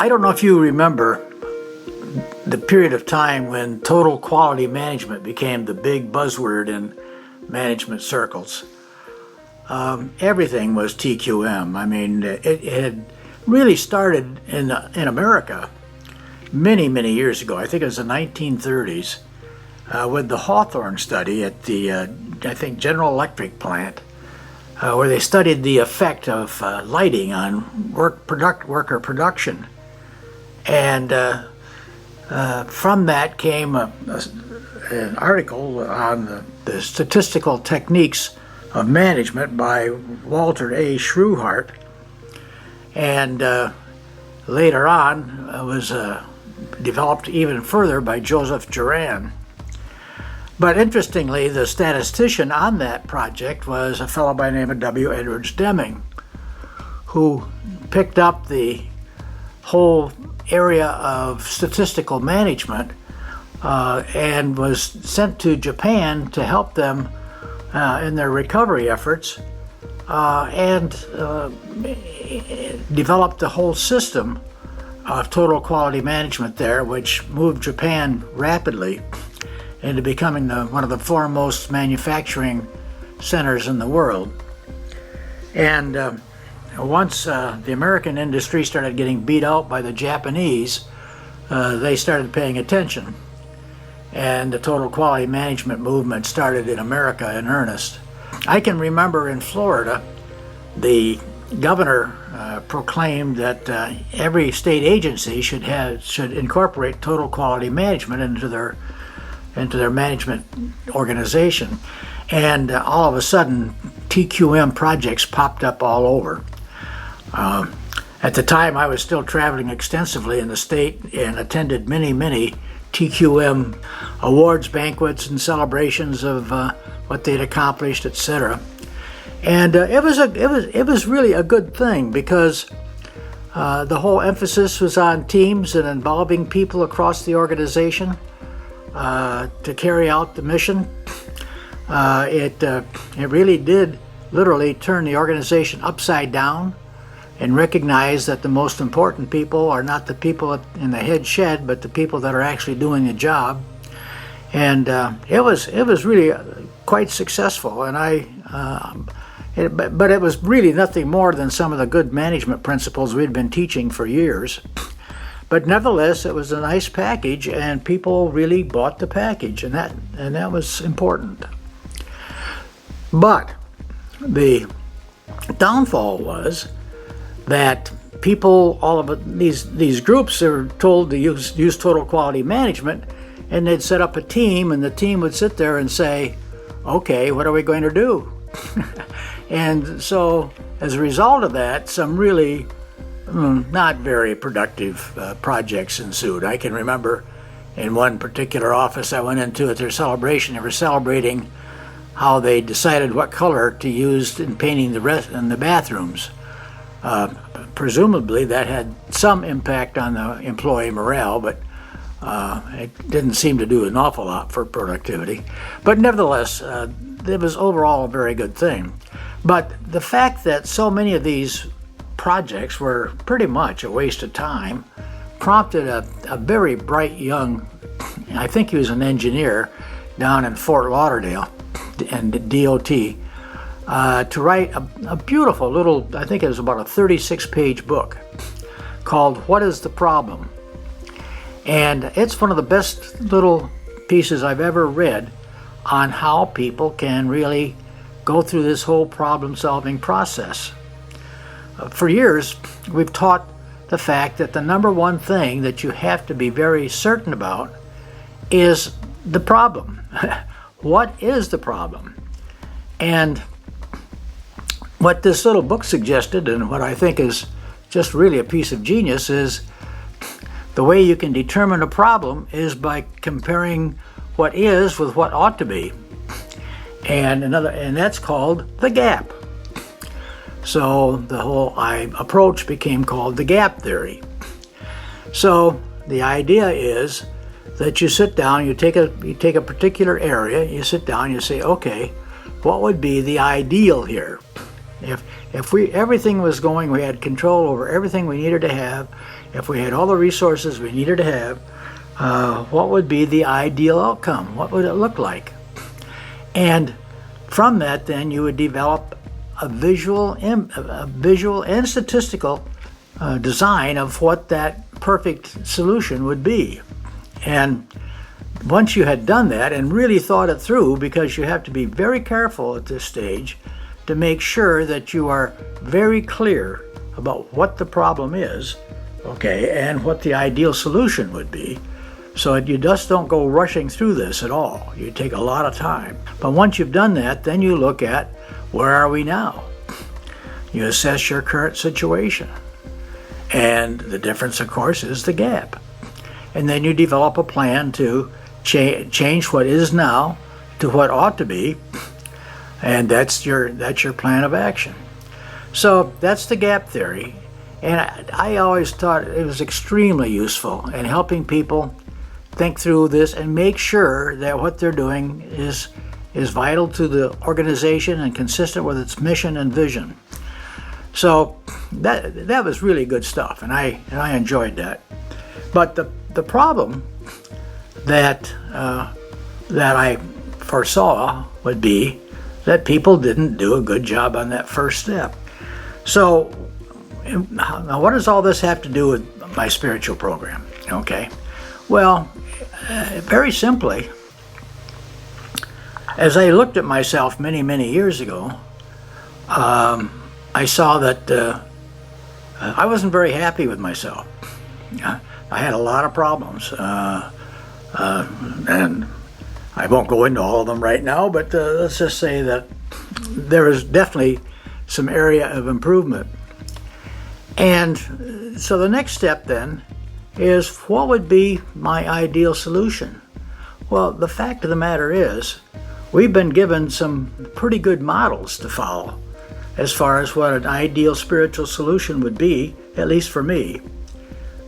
I don't know if you remember the period of time when total quality management became the big buzzword in management circles. Everything was TQM. I mean, it had really started in America many years ago. I think it was the 1930s with the Hawthorne study at the, I think, General Electric plant, where they studied the effect of lighting on worker production. And from that came an article on the statistical techniques of management by Walter A. Shruhart, and later on was developed even further by Joseph Juran. But interestingly, the statistician on that project was a fellow by the name of W. Edwards Deming, who picked up the whole area of statistical management and was sent to Japan to help them in their recovery efforts and developed the whole system of total quality management there, which moved Japan rapidly into becoming one of the foremost manufacturing centers in the world. And once the American industry started getting beat out by the Japanese, they started paying attention. And the total quality management movement started in America in earnest. I can remember in Florida, the governor proclaimed that every state agency should incorporate total quality management into their management organization. And all of a sudden, TQM projects popped up all over. At the time, I was still traveling extensively in the state and attended many TQM awards, banquets, and celebrations of what they'd accomplished, etc. And it was really a good thing because the whole emphasis was on teams and involving people across the organization to carry out the mission. It really did literally turn the organization upside down and recognize that the most important people are not the people in the head shed, but the people that are actually doing the job. And it was really quite successful. And but it was really nothing more than some of the good management principles we'd been teaching for years. But nevertheless, it was a nice package, and people really bought the package, and that was important. But the downfall was that people, all of these groups, are told to use total quality management, and they'd set up a team, and the team would sit there and say, okay, what are we going to do? And so as a result of that, some really not very productive projects ensued. I can remember in one particular office I went into at their celebration, they were celebrating how they decided what color to use in painting the rest in the bathrooms. Presumably that had some impact on the employee morale, but it didn't seem to do an awful lot for productivity. But nevertheless, it was overall a very good thing. But the fact that so many of these projects were pretty much a waste of time prompted a very bright young, I think he was an engineer down in Fort Lauderdale and DOT, to write a beautiful little, I think it was about a 36-page book called What is the Problem? And it's one of the best little pieces I've ever read on how people can really go through this whole problem-solving process. For years, we've taught the fact that the number one thing that you have to be very certain about is the problem. What is the problem? And what this little book suggested, and what I think is just really a piece of genius, is the way you can determine a problem is by comparing what is with what ought to be. And that's called the gap. So the whole approach became called the gap theory. So the idea is that you sit down, you take a particular area, you sit down, you say, okay, what would be the ideal here? If everything was going, we had control over everything we needed to have, if we had all the resources we needed to have, what would be the ideal outcome? What would it look like? And from that, then you would develop a visual and statistical design of what that perfect solution would be. And once you had done that and really thought it through, because you have to be very careful at this stage to make sure that you are very clear about what the problem is, okay, and what the ideal solution would be, so that you just don't go rushing through this at all. You take a lot of time. But once you've done that, then you look at, where are we now? You assess your current situation. And the difference, of course, is the gap. And then you develop a plan to change what is now to what ought to be, and that's your plan of action. So that's the gap theory, and I always thought it was extremely useful in helping people think through this and make sure that what they're doing is vital to the organization and consistent with its mission and vision. So that was really good stuff, and I enjoyed that. But the problem that I foresaw would be that people didn't do a good job on that first step. So now what does all this have to do with my spiritual program? Okay, well, very simply, as I looked at myself many years ago, I saw that I wasn't very happy with myself. I had a lot of problems, and I won't go into all of them right now, but let's just say that there is definitely some area of improvement. And so the next step then is, what would be my ideal solution? Well, the fact of the matter is, we've been given some pretty good models to follow as far as what an ideal spiritual solution would be, at least for me.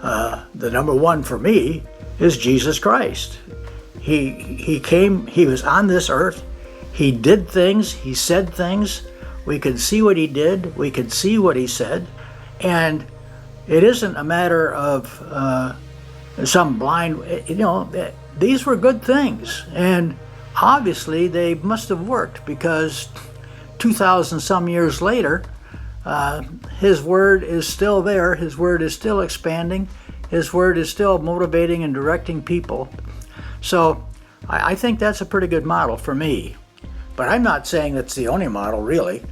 The number one for me is Jesus Christ. He came, he was on this earth, he did things, he said things, we could see what he did, we could see what he said, and it isn't a matter of some blind, these were good things, and obviously they must have worked, because 2,000 some years later, his word is still there, his word is still expanding, his word is still motivating and directing people. So I think that's a pretty good model for me. But I'm not saying that's the only model, really.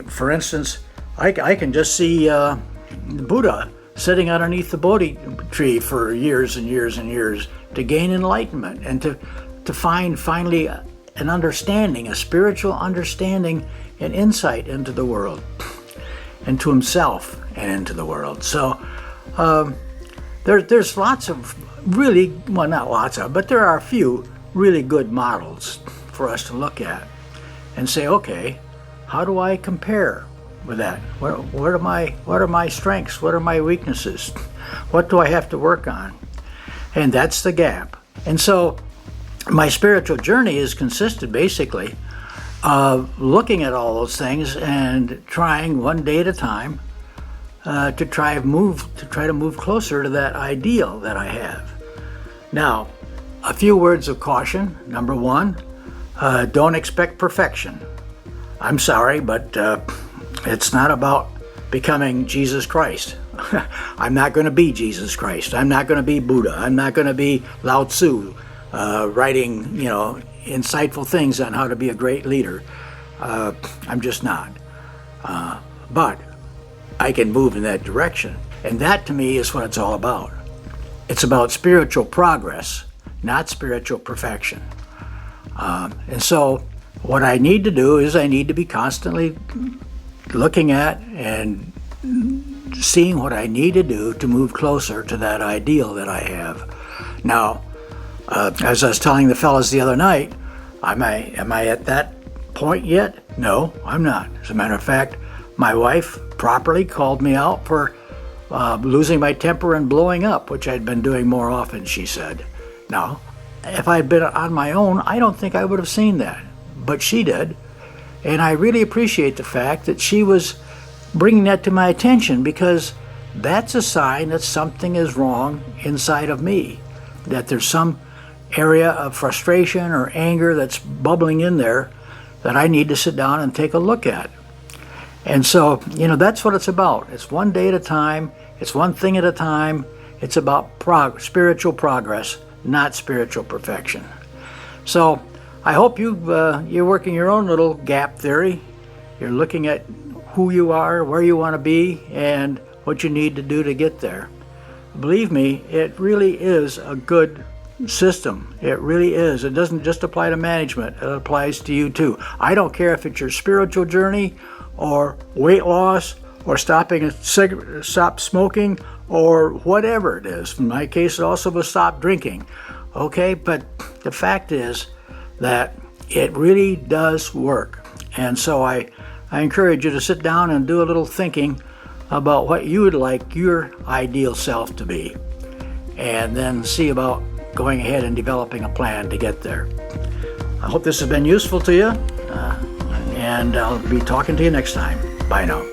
For instance, I can just see Buddha sitting underneath the Bodhi tree for years and years and years to gain enlightenment and to find finally an understanding, a spiritual understanding and insight into the world, into himself and into the world. So there's lots of really, well, not lots of, but there are a few really good models for us to look at and say, okay, how do I compare with that? What are my strengths? What are my weaknesses? What do I have to work on? And that's the gap. And so my spiritual journey is consisted basically of looking at all those things and trying one day at a time to try to move closer to that ideal that I have. Now, a few words of caution. Number one, don't expect perfection. I'm sorry, but it's not about becoming Jesus Christ. I'm not going to be Jesus Christ. I'm not going to be Buddha. I'm not going to be Lao Tzu, writing, insightful things on how to be a great leader. I'm just not. But I can move in that direction. And that, to me, is what it's all about. It's about spiritual progress, not spiritual perfection. And so what I need to do is I need to be constantly looking at and seeing what I need to do to move closer to that ideal that I have. Now, as I was telling the fellas the other night, am I at that point yet? No, I'm not. As a matter of fact, my wife properly called me out for losing my temper and blowing up, which I'd been doing more often, she said. Now, if I'd been on my own, I don't think I would have seen that, but she did. And I really appreciate the fact that she was bringing that to my attention, because that's a sign that something is wrong inside of me, that there's some area of frustration or anger that's bubbling in there that I need to sit down and take a look at. And so, that's what it's about. It's one day at a time. It's one thing at a time. It's about spiritual progress, not spiritual perfection. So I hope you're working your own little gap theory. You're looking at who you are, where you want to be, and what you need to do to get there. Believe me, it really is a good system. It really is. It doesn't just apply to management. It applies to you too. I don't care if it's your spiritual journey or weight loss or stop smoking or whatever it is. In my case, it also was stop drinking. Okay, but the fact is that it really does work. And so I encourage you to sit down and do a little thinking about what you would like your ideal self to be, and then see about going ahead and developing a plan to get there. I hope this has been useful to you, and I'll be talking to you next time. Bye now.